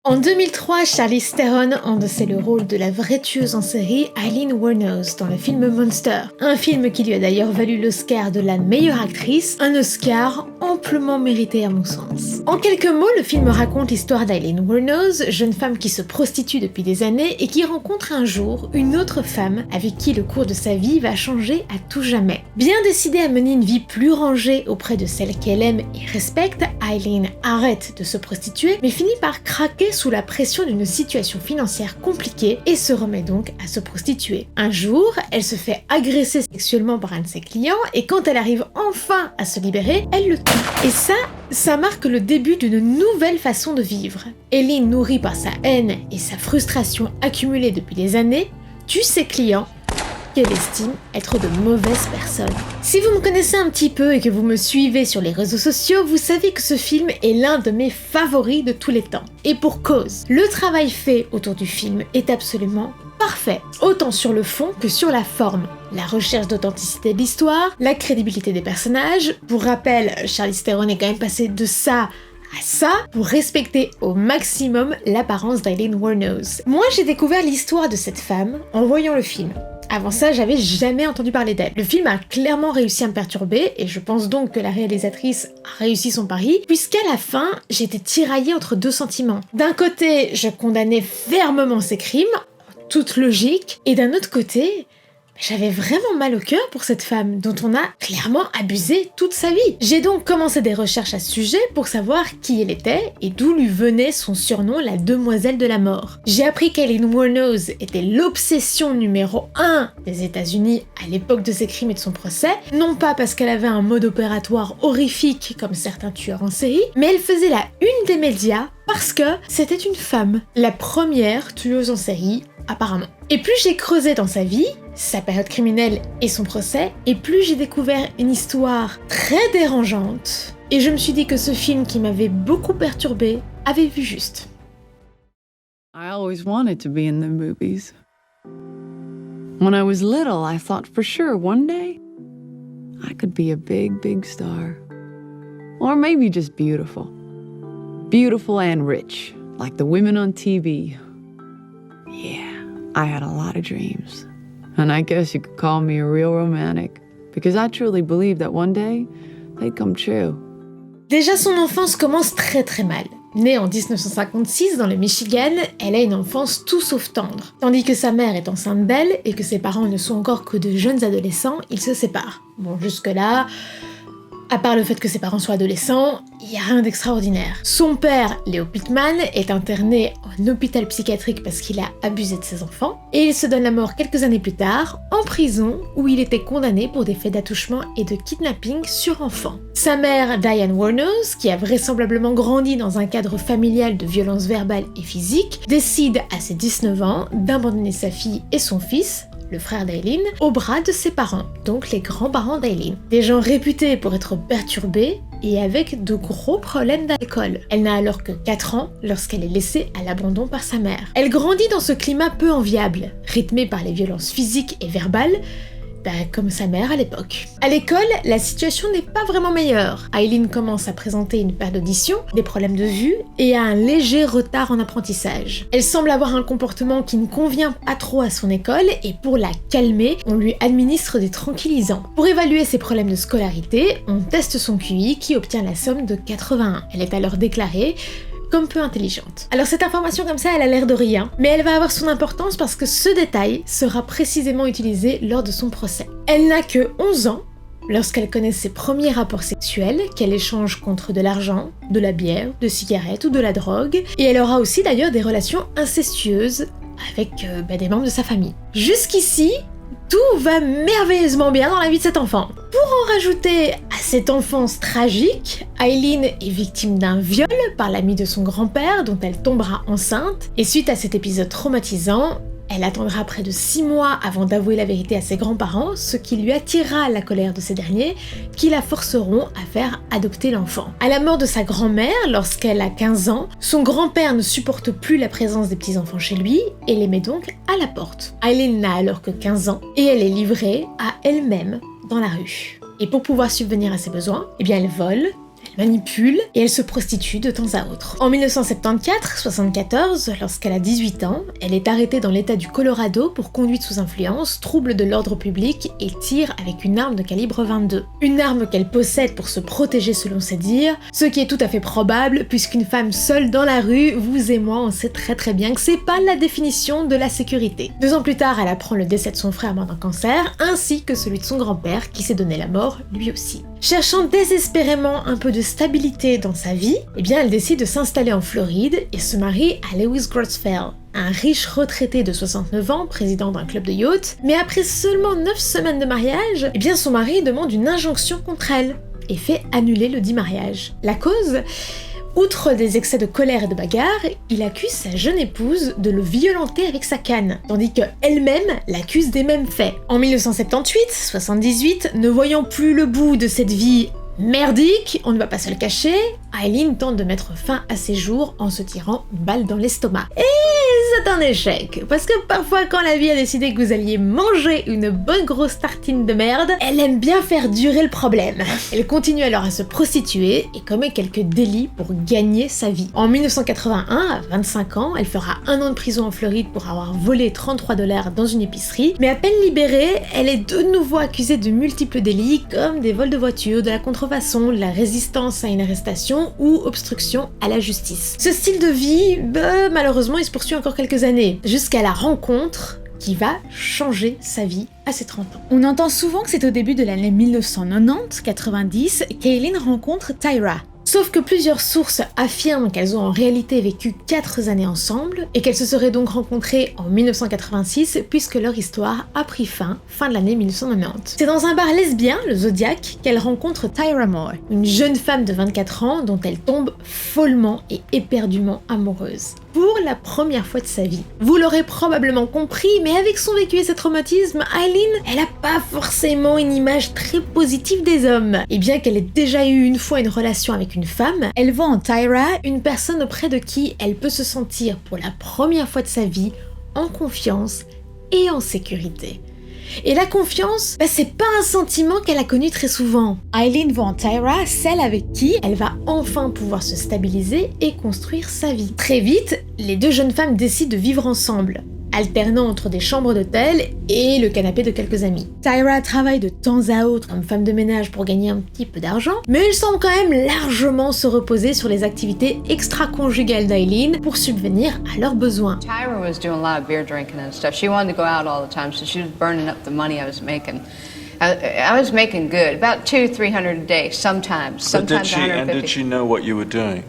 En 2003, Charlize Theron endossait le rôle de la vraie tueuse en série Aileen Wuornos dans le film Monster, un film qui lui a d'ailleurs valu l'Oscar de la meilleure actrice, un Oscar amplement mérité à mon sens. En quelques mots, le film raconte l'histoire d'Aileen Wuornos, jeune femme qui se prostitue depuis des années et qui rencontre un jour une autre femme avec qui le cours de sa vie va changer à tout jamais. Bien décidée à mener une vie plus rangée auprès de celle qu'elle aime et respecte, Aileen arrête de se prostituer mais finit par craquer sous la pression d'une situation financière compliquée et se remet donc à se prostituer. Un jour, elle se fait agresser sexuellement par un de ses clients et quand elle arrive enfin à se libérer, elle le tue. Et ça marque le début d'une nouvelle façon de vivre. Aileen, nourrie par sa haine et sa frustration accumulée depuis des années, tue ses clients qu'elle estime être de mauvaises personnes. Si vous me connaissez un petit peu et que vous me suivez sur les réseaux sociaux, vous savez que ce film est l'un de mes favoris de tous les temps. Et pour cause, le travail fait autour du film est absolument parfait, autant sur le fond que sur la forme. La recherche d'authenticité de l'histoire, la crédibilité des personnages. Pour rappel, Charlize Theron est quand même passée de ça à ça pour respecter au maximum l'apparence d'Aileen Wuornos. Moi, j'ai découvert l'histoire de cette femme en voyant le film. Avant ça, j'avais jamais entendu parler d'elle. Le film a clairement réussi à me perturber et je pense donc que la réalisatrice a réussi son pari, puisqu'à la fin, j'étais tiraillée entre deux sentiments. D'un côté, je condamnais fermement ses crimes, en toute logique, et d'un autre côté, j'avais vraiment mal au cœur pour cette femme, dont on a clairement abusé toute sa vie. J'ai donc commencé des recherches à ce sujet pour savoir qui elle était et d'où lui venait son surnom, la demoiselle de la mort. J'ai appris qu'Aileen Wuornos était l'obsession numéro 1 des États-Unis à l'époque de ses crimes et de son procès, non pas parce qu'elle avait un mode opératoire horrifique comme certains tueurs en série, mais elle faisait la une des médias parce que c'était une femme, la première tueuse en série apparemment. Et plus j'ai creusé dans sa vie, sa période criminelle et son procès, et plus j'ai découvert une histoire très dérangeante, et je me suis dit que ce film qui m'avait beaucoup perturbée avait vu juste. I always wanted to be in the movies. When I was little, I thought for sure one day I could be a big, big star. Or maybe just beautiful. Beautiful and rich, like the women on TV. Yeah, I had a lot of dreams. And I guess you could call me a real romantic, because I truly believed that one day they'd come true. Déjà, son enfance commence très très mal. Née en 1956 dans le Michigan, elle a une enfance tout sauf tendre. Tandis que sa mère est enceinte d'elle et que ses parents ne sont encore que de jeunes adolescents, ils se séparent. Bon, jusque-là, à part le fait que ses parents soient adolescents, il n'y a rien d'extraordinaire. Son père, Leo Pittman, est interné en hôpital psychiatrique parce qu'il a abusé de ses enfants, et il se donne la mort quelques années plus tard, en prison, où il était condamné pour des faits d'attouchement et de kidnapping sur enfants. Sa mère, Diane Wuornos, qui a vraisemblablement grandi dans un cadre familial de violence verbale et physique, décide à ses 19 ans d'abandonner sa fille et son fils, le frère d'Aileen, au bras de ses parents, donc les grands-parents d'Aileen. Des gens réputés pour être perturbés et avec de gros problèmes d'alcool. Elle n'a alors que 4 ans lorsqu'elle est laissée à l'abandon par sa mère. Elle grandit dans ce climat peu enviable, rythmé par les violences physiques et verbales, comme sa mère à l'époque. À l'école, la situation n'est pas vraiment meilleure. Aileen commence à présenter une perte d'audition, des problèmes de vue et a un léger retard en apprentissage. Elle semble avoir un comportement qui ne convient pas trop à son école et pour la calmer, on lui administre des tranquillisants. Pour évaluer ses problèmes de scolarité, on teste son QI qui obtient la somme de 81. Elle est alors déclarée comme peu intelligente. Alors cette information comme ça, elle a l'air de rien, mais elle va avoir son importance parce que ce détail sera précisément utilisé lors de son procès. Elle n'a que 11 ans lorsqu'elle connaît ses premiers rapports sexuels qu'elle échange contre de l'argent, de la bière, de cigarettes ou de la drogue, et elle aura aussi d'ailleurs des relations incestueuses avec des membres de sa famille. Jusqu'ici, tout va merveilleusement bien dans la vie de cet enfant. Pour en rajouter à cette enfance tragique, Aileen est victime d'un viol par l'ami de son grand-père dont elle tombera enceinte, et suite à cet épisode traumatisant, elle attendra près de 6 mois avant d'avouer la vérité à ses grands-parents, ce qui lui attirera la colère de ces derniers, qui la forceront à faire adopter l'enfant. À la mort de sa grand-mère, lorsqu'elle a 15 ans, son grand-père ne supporte plus la présence des petits-enfants chez lui et les met donc à la porte. Aileen n'a alors que 15 ans et elle est livrée à elle-même dans la rue. Et pour pouvoir subvenir à ses besoins, elle vole, elle manipule et elle se prostitue de temps à autre. En 1974, lorsqu'elle a 18 ans, elle est arrêtée dans l'état du Colorado pour conduite sous influence, trouble de l'ordre public et tir avec une arme de calibre 22. Une arme qu'elle possède pour se protéger selon ses dires, ce qui est tout à fait probable puisqu'une femme seule dans la rue, vous et moi on sait très bien que c'est pas la définition de la sécurité. 2 ans plus tard, elle apprend le décès de son frère mort d'un cancer, ainsi que celui de son grand-père qui s'est donné la mort lui aussi. Cherchant désespérément un peu de stabilité dans sa vie, eh bien elle décide de s'installer en Floride et se marie à Lewis Grotzfeld, un riche retraité de 69 ans, président d'un club de yacht, mais après seulement 9 semaines de mariage, eh bien son mari demande une injonction contre elle et fait annuler le dit mariage. La cause ? Outre des excès de colère et de bagarre, il accuse sa jeune épouse de le violenter avec sa canne, tandis qu'elle-même l'accuse des mêmes faits. En 1978, ne voyant plus le bout de cette vie merdique, on ne va pas se le cacher, Eileen tente de mettre fin à ses jours en se tirant une balle dans l'estomac. Et c'est un échec, parce que parfois quand la vie a décidé que vous alliez manger une bonne grosse tartine de merde, elle aime bien faire durer le problème. Elle continue alors à se prostituer et commet quelques délits pour gagner sa vie. En 1981, à 25 ans, elle fera 1 an de prison en Floride pour avoir volé 33 $ dans une épicerie, mais à peine libérée, elle est de nouveau accusée de multiples délits comme des vols de voitures, de la contrefaçon, de la résistance à une arrestation ou obstruction à la justice. Ce style de vie, malheureusement, il se poursuit encore quelques années, jusqu'à la rencontre qui va changer sa vie à ses 30 ans. On entend souvent que c'est au début de l'année 1990 qu'Eileen rencontre Tyra. Sauf que plusieurs sources affirment qu'elles ont en réalité vécu 4 années ensemble et qu'elles se seraient donc rencontrées en 1986 puisque leur histoire a pris fin de l'année 1990. C'est dans un bar lesbien, le Zodiac, qu'elle rencontre Tyra Moore, une jeune femme de 24 ans dont elle tombe follement et éperdument amoureuse. Pour la première fois de sa vie. Vous l'aurez probablement compris, mais avec son vécu et ses traumatismes, Eileen, elle a pas forcément une image très positive des hommes. Et bien qu'elle ait déjà eu une fois une relation avec une femme, elle voit en Tyra une personne auprès de qui elle peut se sentir pour la première fois de sa vie en confiance et en sécurité. Et la confiance, c'est pas un sentiment qu'elle a connu très souvent. Eileen voit en Tyra celle avec qui elle va enfin pouvoir se stabiliser et construire sa vie. Très vite, les 2 jeunes femmes décident de vivre ensemble, alternant entre des chambres d'hôtel et le canapé de quelques amis. Tyra travaille de temps à autre comme femme de ménage pour gagner un petit peu d'argent, mais elle semble quand même largement se reposer sur les activités extra-conjugales d'Eileen pour subvenir à leurs besoins. Tyra was doing a lot of beer drinking and stuff. She wanted to go out all the time, so she was burning up the money I was making. I was making good, about $200-300 a day, sometimes $150. Did she know what you were doing?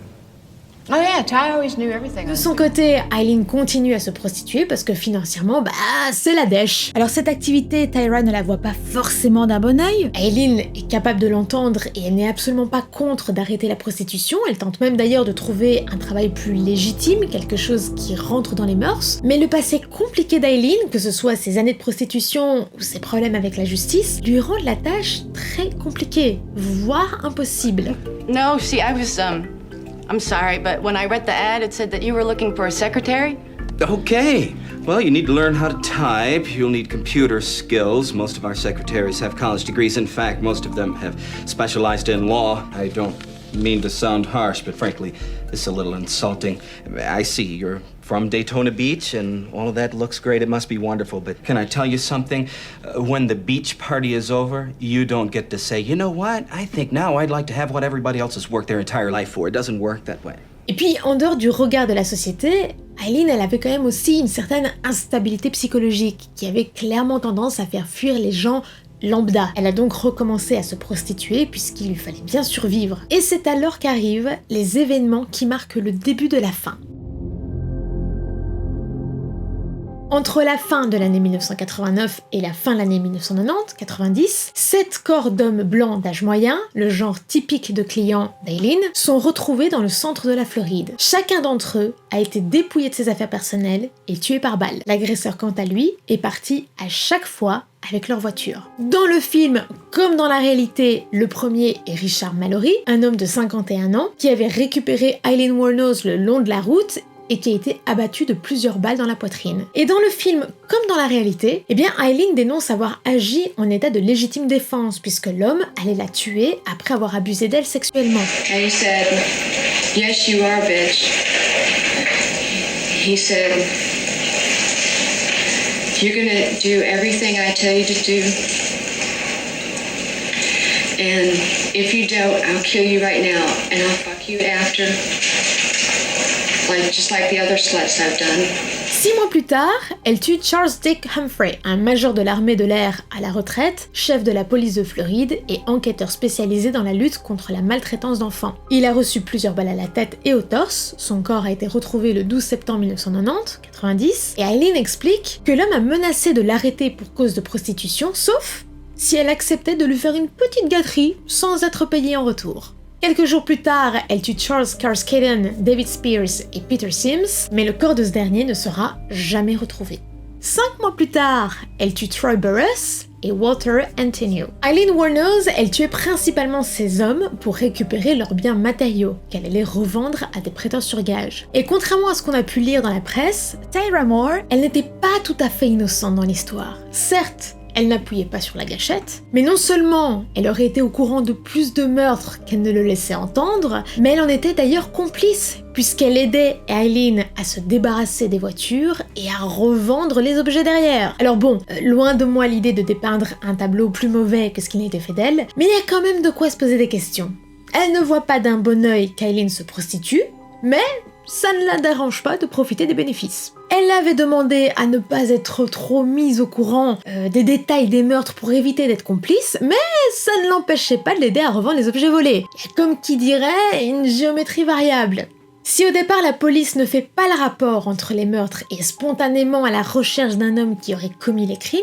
Oh yeah, Ty always knew everything. De son côté, Eileen continue à se prostituer parce que financièrement, c'est la dèche. Alors cette activité, Tyra ne la voit pas forcément d'un bon œil. Eileen est capable de l'entendre et elle n'est absolument pas contre d'arrêter la prostitution. Elle tente même d'ailleurs de trouver un travail plus légitime, quelque chose qui rentre dans les mœurs. Mais le passé compliqué d'Eileen, que ce soit ses années de prostitution ou ses problèmes avec la justice, lui rendent la tâche très compliquée, voire impossible. No, see, I'm sorry, but when I read the ad, it said that you were looking for a secretary. Okay. Well, you need to learn how to type. You'll need computer skills. Most of our secretaries have college degrees. In fact, most of them have specialized in law. I don't mean to sound harsh, but frankly, it's a little insulting. I see you're from Daytona Beach, and all of that looks great. It must be wonderful, but can I tell you something? When the beach party is over, you don't get to say, you know what? I think now I'd like to have what everybody else has worked their entire life for. It doesn't work that way. Et puis, en dehors du regard de la société, Eileen, elle avait quand même aussi une certaine instabilité psychologique qui avait clairement tendance à faire fuir les gens lambda. Elle a donc recommencé à se prostituer puisqu'il lui fallait bien survivre. Et c'est alors qu'arrivent les événements qui marquent le début de la fin. Entre la fin de l'année 1989 et la fin de l'année 1990, 7 corps d'hommes blancs d'âge moyen, le genre typique de clients d'Eileen, sont retrouvés dans le centre de la Floride. Chacun d'entre eux a été dépouillé de ses affaires personnelles et tué par balle. L'agresseur, quant à lui, est parti à chaque fois avec leur voiture. Dans le film, comme dans la réalité, le premier est Richard Mallory, un homme de 51 ans, qui avait récupéré Eileen Wuornos le long de la route et qui a été abattu de plusieurs balles dans la poitrine. Et dans le film, comme dans la réalité, eh bien Eileen dénonce avoir agi en état de légitime défense, puisque l'homme allait la tuer après avoir abusé d'elle sexuellement. And he said, "Yes, you are, bitch." He said, "You're gonna do everything I tell you to do. And if you don't, I'll kill you right now, and I'll fuck you after. Just like the other sluts I've done." 6 mois plus tard, elle tue Charles Dick Humphrey, un major de l'armée de l'air à la retraite, chef de la police de Floride et enquêteur spécialisé dans la lutte contre la maltraitance d'enfants. Il a reçu plusieurs balles à la tête et au torse, son corps a été retrouvé le 12 septembre 1990, et Eileen explique que l'homme a menacé de l'arrêter pour cause de prostitution, sauf si elle acceptait de lui faire une petite gâterie sans être payée en retour. Quelques jours plus tard, elle tue Charles Carskaden, David Spears et Peter Sims, mais le corps de ce dernier ne sera jamais retrouvé. 5 mois plus tard, elle tue Troy Burress et Walter Antonio. Eileen Wuornos, elle tuait principalement ces hommes pour récupérer leurs biens matériaux, qu'elle allait revendre à des prêteurs sur gage. Et contrairement à ce qu'on a pu lire dans la presse, Tyra Moore, elle n'était pas tout à fait innocente dans l'histoire. Certes, elle n'appuyait pas sur la gâchette, mais non seulement elle aurait été au courant de plus de meurtres qu'elle ne le laissait entendre, mais elle en était d'ailleurs complice, puisqu'elle aidait Eileen à se débarrasser des voitures et à revendre les objets derrière. Alors bon, loin de moi l'idée de dépeindre un tableau plus mauvais que ce qui n'était fait d'elle, mais il y a quand même de quoi se poser des questions. Elle ne voit pas d'un bon œil qu'Eileen se prostitue, mais ça ne la dérange pas de profiter des bénéfices. Elle avait demandé à ne pas être trop mise au courant des détails des meurtres pour éviter d'être complice, mais ça ne l'empêchait pas de l'aider à revendre les objets volés. Il y a comme qui dirait une géométrie variable. Si au départ la police ne fait pas le rapport entre les meurtres et est spontanément à la recherche d'un homme qui aurait commis les crimes,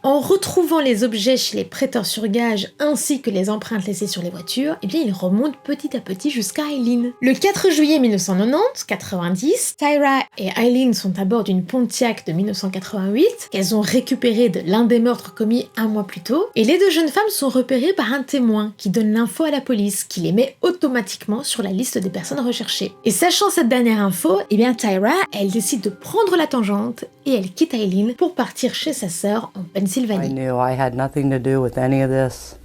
en retrouvant les objets chez les prêteurs sur gage ainsi que les empreintes laissées sur les voitures, eh bien ils remontent petit à petit jusqu'à Eileen. Le 4 juillet 1990, Tyra et Eileen sont à bord d'une Pontiac de 1988 qu'elles ont récupérée de l'un des meurtres commis un mois plus tôt, et les deux jeunes femmes sont repérées par un témoin qui donne l'info à la police, qui les met automatiquement sur la liste des personnes recherchées. Et sachant cette dernière info, eh bien Tyra, elle décide de prendre la tangente et elle quitte Eileen pour partir chez sa sœur en Pennsylvanie. I knew I had nothing to do with any of this,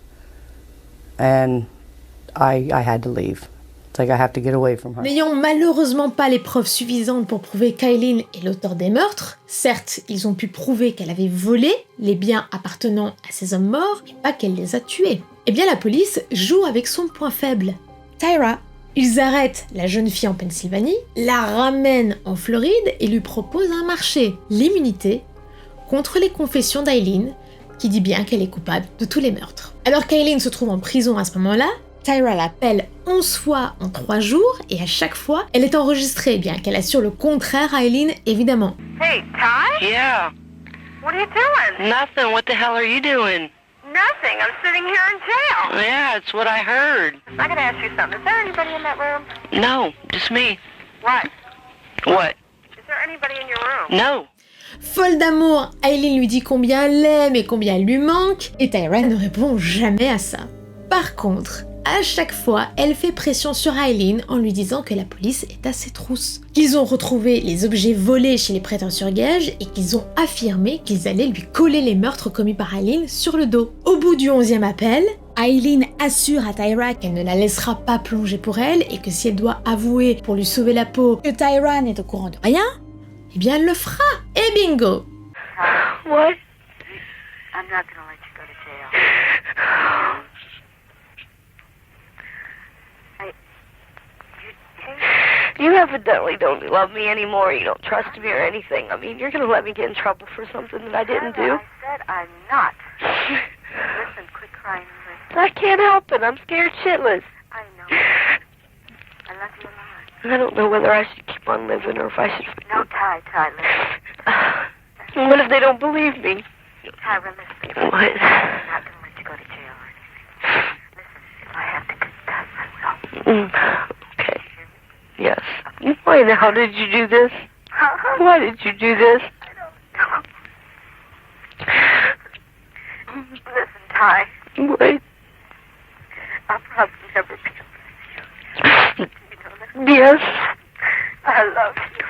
and I had to leave. It's like I have to get away from her. N'ayant malheureusement pas les preuves suffisantes pour prouver qu'Eileen est l'auteur des meurtres, certes, ils ont pu prouver qu'elle avait volé les biens appartenant à ces hommes morts, mais pas qu'elle les a tués. Eh bien la police joue avec son point faible, Tyra. Ils arrêtent la jeune fille en Pennsylvanie, la ramènent en Floride et lui proposent un marché, l'immunité, contre les confessions d'Eileen, qui dit bien qu'elle est coupable de tous les meurtres. Alors qu'Eileen se trouve en prison à ce moment-là, Tyra l'appelle 11 fois en 3 jours et à chaque fois, elle est enregistrée, bien qu'elle assure le contraire à Eileen, évidemment. Hey, Ty? Yeah. What are you doing? Nothing. What the hell are you doing? Nothing. I'm sitting here in jail. Yeah, it's what I heard. I gotta ask you something. Is there anybody in that room? No, just me. What? What? Is there anybody in your room? No. Folle d'amour, Eileen lui dit combien elle l'aime et combien elle lui manque, et Tyra ne répond jamais à ça. Par contre, à chaque fois, elle fait pression sur Eileen en lui disant que la police est à ses trousses, qu'ils ont retrouvé les objets volés chez les prêteurs sur gage et qu'ils ont affirmé qu'ils allaient lui coller les meurtres commis par Eileen sur le dos. Au bout du 11e appel, Eileen assure à Tyra qu'elle ne la laissera pas plonger pour elle et que si elle doit avouer pour lui sauver la peau que Tyra n'est au courant de rien, eh bien elle le fera. Et bingo! What? I'm not gonna let you go to jail. You evidently don't love me anymore. You don't trust me or anything. I mean, you're going to let me get in trouble for something that I didn't do? I said I'm not. Listen, quit crying. Listen. I can't help it. I'm scared shitless. I know. I love you a lot. I don't know whether I should keep on living or if I should... No, Ty, listen. What if they don't believe me? Tyra, listen. What? I'm not going to let you go to jail or anything. Listen, if I have to confess, I will. Okay. Yes. Why now did you do this? Why did you do this? I don't know. Listen, Ty. What? I'll probably never be able to see you. You know that? Yes. I love you.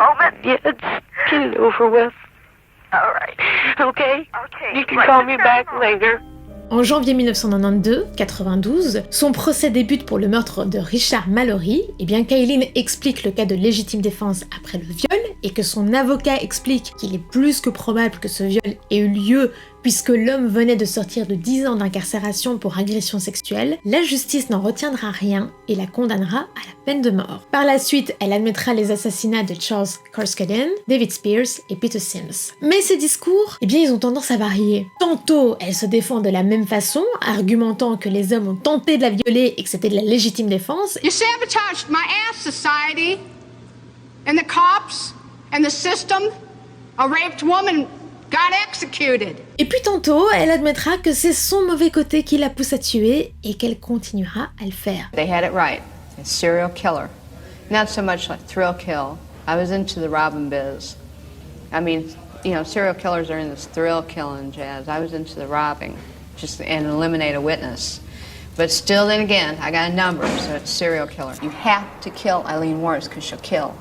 moment? Yeah, just get it over with. All right. Okay? Okay. You can call me back later. En janvier 1992, son procès débute pour le meurtre de Richard Mallory, et bien qu'Aileen explique le cas de légitime défense après le viol, et que son avocat explique qu'il est plus que probable que ce viol ait eu lieu puisque l'homme venait de sortir de 10 ans d'incarcération pour agression sexuelle, la justice n'en retiendra rien et la condamnera à la peine de mort. Par la suite, elle admettra les assassinats de Charles Koskinen, David Spears et Peter Sims. Mais ses discours, ils ont tendance à varier. Tantôt, elle se défend de la même façon, argumentant que les hommes ont tenté de la violer et que c'était de la légitime défense. You sabotaged my ass society and the cops and the system. A raped woman got executed. Et puis tantôt, elle admettra que c'est son mauvais côté qui la pousse à tuer et qu'elle continuera à le faire. They had it right. A serial killer. Not so much like thrill kill. I was into the robbing biz. I mean, you know, serial killers are in this thrill killing jazz. I was into the robbing, just and eliminate a witness. But still, then again, I got a number, so it's serial killer. You have to kill Aileen Wuornos because she'll kill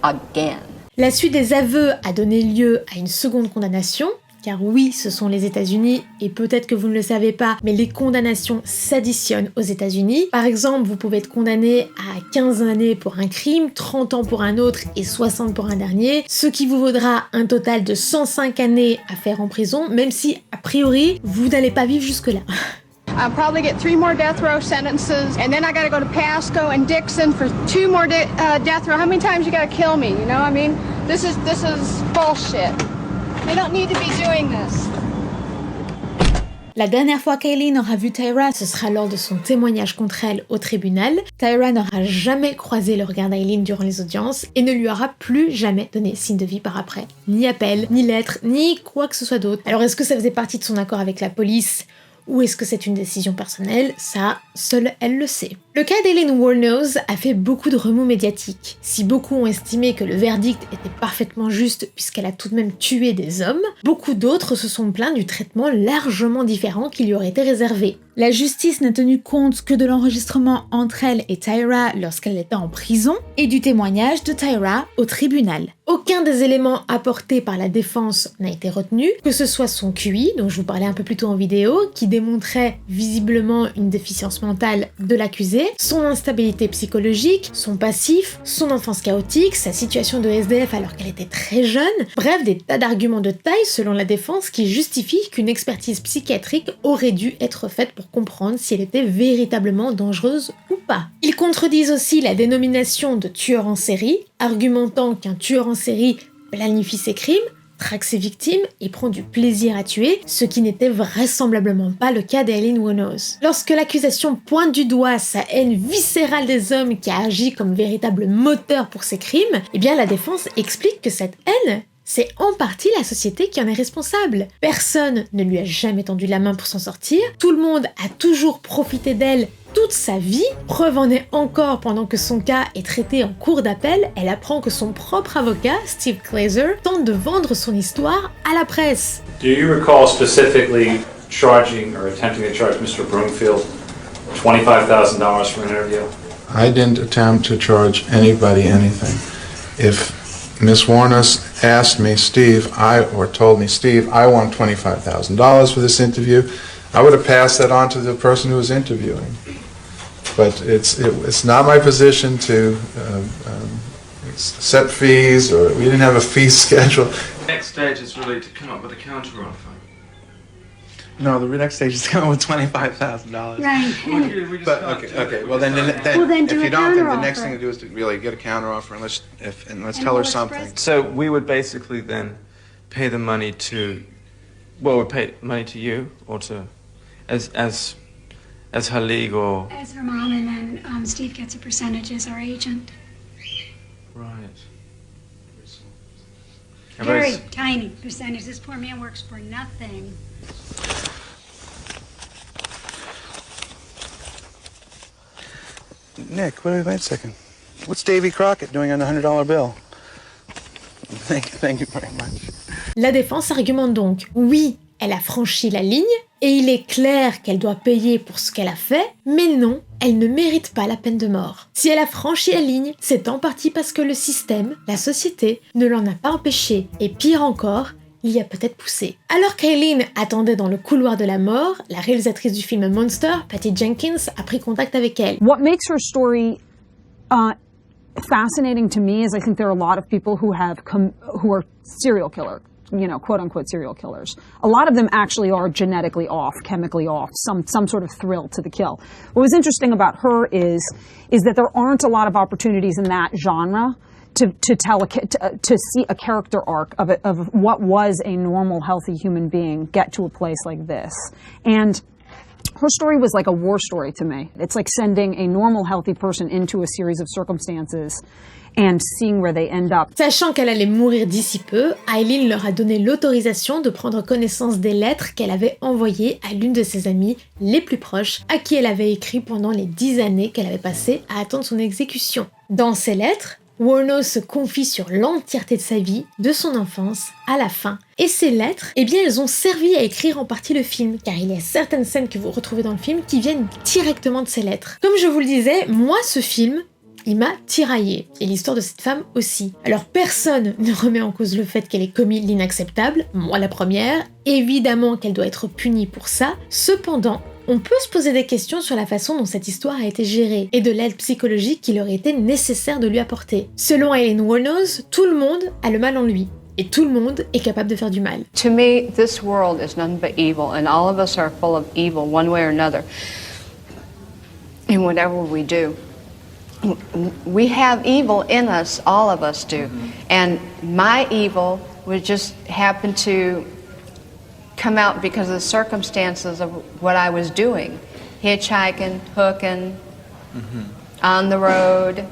again. La suite des aveux a donné lieu à une seconde condamnation, car oui, ce sont les États-Unis, et peut-être que vous ne le savez pas, mais les condamnations s'additionnent aux États-Unis. Par exemple, vous pouvez être condamné à 15 années pour un crime, 30 ans pour un autre et 60 pour un dernier, ce qui vous vaudra un total de 105 années à faire en prison, même si, a priori, vous n'allez pas vivre jusque-là. I'll probably get 3 more death row sentences, and then I gotta go to Pasco and Dixon for 2 more death row. How many times you gotta kill me? You know, I mean, this is bullshit. They don't need to be doing this. La dernière fois qu'Aileen aura vu Tyra, ce sera lors de son témoignage contre elle au tribunal. Tyra n'aura jamais croisé le regard d'Aileen durant les audiences et ne lui aura plus jamais donné signe de vie par après. Ni appel, ni lettre, ni quoi que ce soit d'autre. Alors est-ce que ça faisait partie de son accord avec la police ? Ou est-ce que c'est une décision personnelle ? Ça, seule elle le sait. Le cas d'Aileen Wuornos a fait beaucoup de remous médiatiques. Si beaucoup ont estimé que le verdict était parfaitement juste puisqu'elle a tout de même tué des hommes, beaucoup d'autres se sont plaints du traitement largement différent qui lui aurait été réservé. La justice n'a tenu compte que de l'enregistrement entre elle et Tyra lorsqu'elle était en prison et du témoignage de Tyra au tribunal. Aucun des éléments apportés par la défense n'a été retenu, que ce soit son QI, dont je vous parlais un peu plus tôt en vidéo, qui démontrait visiblement une déficience mentale de l'accusé, son instabilité psychologique, son passif, son enfance chaotique, sa situation de SDF alors qu'elle était très jeune, bref, des tas d'arguments de taille selon la défense qui justifient qu'une expertise psychiatrique aurait dû être faite pour comprendre si elle était véritablement dangereuse ou pas. Ils contredisent aussi la dénomination de tueur en série, argumentant qu'un tueur en série planifie ses crimes, traque ses victimes et prend du plaisir à tuer, ce qui n'était vraisemblablement pas le cas d'Aileen Wuornos. Lorsque l'accusation pointe du doigt sa haine viscérale des hommes qui a agi comme véritable moteur pour ses crimes, la défense explique que cette haine, c'est en partie la société qui en est responsable. Personne ne lui a jamais tendu la main pour s'en sortir, tout le monde a toujours profité d'elle toute sa vie. Preuve en est encore pendant que son cas est traité en cour d'appel, elle apprend que son propre avocat, Steve Glazer, tente de vendre son histoire à la presse. Do you recall specifically charging or attempting to charge Mr. Broomfield $25,000 for an interview? I didn't attempt to charge anybody anything. If Ms. Wuornos asked me, told me, Steve, I want $25,000 for this interview, I would have passed that on to the person who was interviewing. But it's not my position to set fees, or we didn't have a fee schedule. The next stage is really to come up with a counteroffer. No, the next stage is to come up with $25,000. Right. But okay. Well, then if you don't, then the next thing to do is to really get a counteroffer, and let's tell her something. So we would basically then pay the money to, we'd pay money to you or to, as her legal. As her mom, and then Steve gets a percentage as our agent. Right. Very tiny percentage. This poor man works for nothing. Nick, wait a second. What's Davy Crockett doing on the $100 bill? Thank you very much. La défense argumente donc, oui, elle a franchi la ligne, et il est clair qu'elle doit payer pour ce qu'elle a fait, mais non, elle ne mérite pas la peine de mort. Si elle a franchi la ligne, c'est en partie parce que le système, la société, ne l'en a pas empêché. Et pire encore, il y a peut-être poussé. Alors qu'Aileen attendait dans le couloir de la mort, la réalisatrice du film Monster, Patty Jenkins, a pris contact avec elle. What makes her story fascinating to me is I think there are a lot of people who are serial killers, you know, quote unquote serial killers. A lot of them actually are genetically off, chemically off, some sort of thrill to the kill. What was interesting about her is that there aren't a lot of opportunities in that genre to see a character arc of what was a normal, healthy human being get to a place like this. And her story was like a war story to me. It's like sending a normal, healthy person into a series of circumstances and seeing where they end up. Sachant qu'elle allait mourir d'ici peu, Aileen leur a donné l'autorisation de prendre connaissance des lettres qu'elle avait envoyées à l'une de ses amies les plus proches, à qui elle avait écrit pendant les 10 années qu'elle avait passées à attendre son exécution. Dans ces lettres, Wuornos se confie sur l'entièreté de sa vie, de son enfance à la fin. Et ces lettres, eh bien elles ont servi à écrire en partie le film, car il y a certaines scènes que vous retrouvez dans le film qui viennent directement de ces lettres. Comme je vous le disais, moi ce film, il m'a tiraillé, et l'histoire de cette femme aussi. Alors personne ne remet en cause le fait qu'elle ait commis l'inacceptable, moi la première, évidemment qu'elle doit être punie pour ça, cependant, on peut se poser des questions sur la façon dont cette histoire a été gérée et de l'aide psychologique qu'il aurait été nécessaire de lui apporter. Selon Aileen Wuornos, tout le monde a le mal en lui. Et tout le monde est capable de faire du mal. To me, this world is none but evil, and all of us are full of evil one way or another. In whatever we do. We have evil in us, all of us do. And my evil would just happen to come out because of the circumstances of what I was doing. Hitchhiking, hooking, on the road.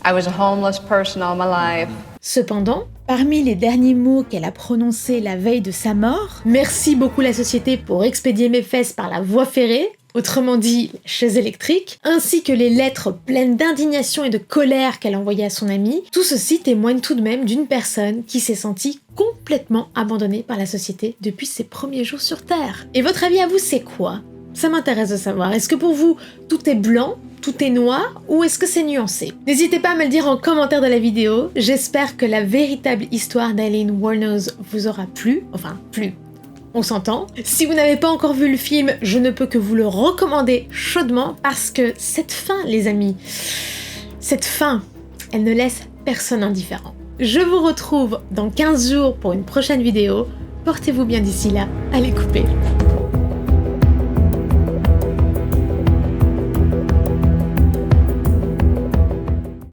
I was a homeless person all my life. Cependant, parmi les derniers mots qu'elle a prononcés la veille de sa mort, merci beaucoup la société pour expédier mes fesses par la voie ferrée, autrement dit, la chaise électrique, ainsi que les lettres pleines d'indignation et de colère qu'elle envoyait à son ami, tout ceci témoigne tout de même d'une personne qui s'est sentie complètement abandonnée par la société depuis ses premiers jours sur Terre. Et votre avis à vous, c'est quoi ? Ça m'intéresse de savoir. Est-ce que pour vous, tout est blanc, tout est noir, ou est-ce que c'est nuancé ? N'hésitez pas à me le dire en commentaire de la vidéo. J'espère que la véritable histoire d'Aileen Wuornos vous aura plu. Enfin, plu. On s'entend. Si vous n'avez pas encore vu le film, je ne peux que vous le recommander chaudement parce que cette fin, les amis, cette fin, elle ne laisse personne indifférent. Je vous retrouve dans 15 jours pour une prochaine vidéo. Portez-vous bien d'ici là. Allez couper.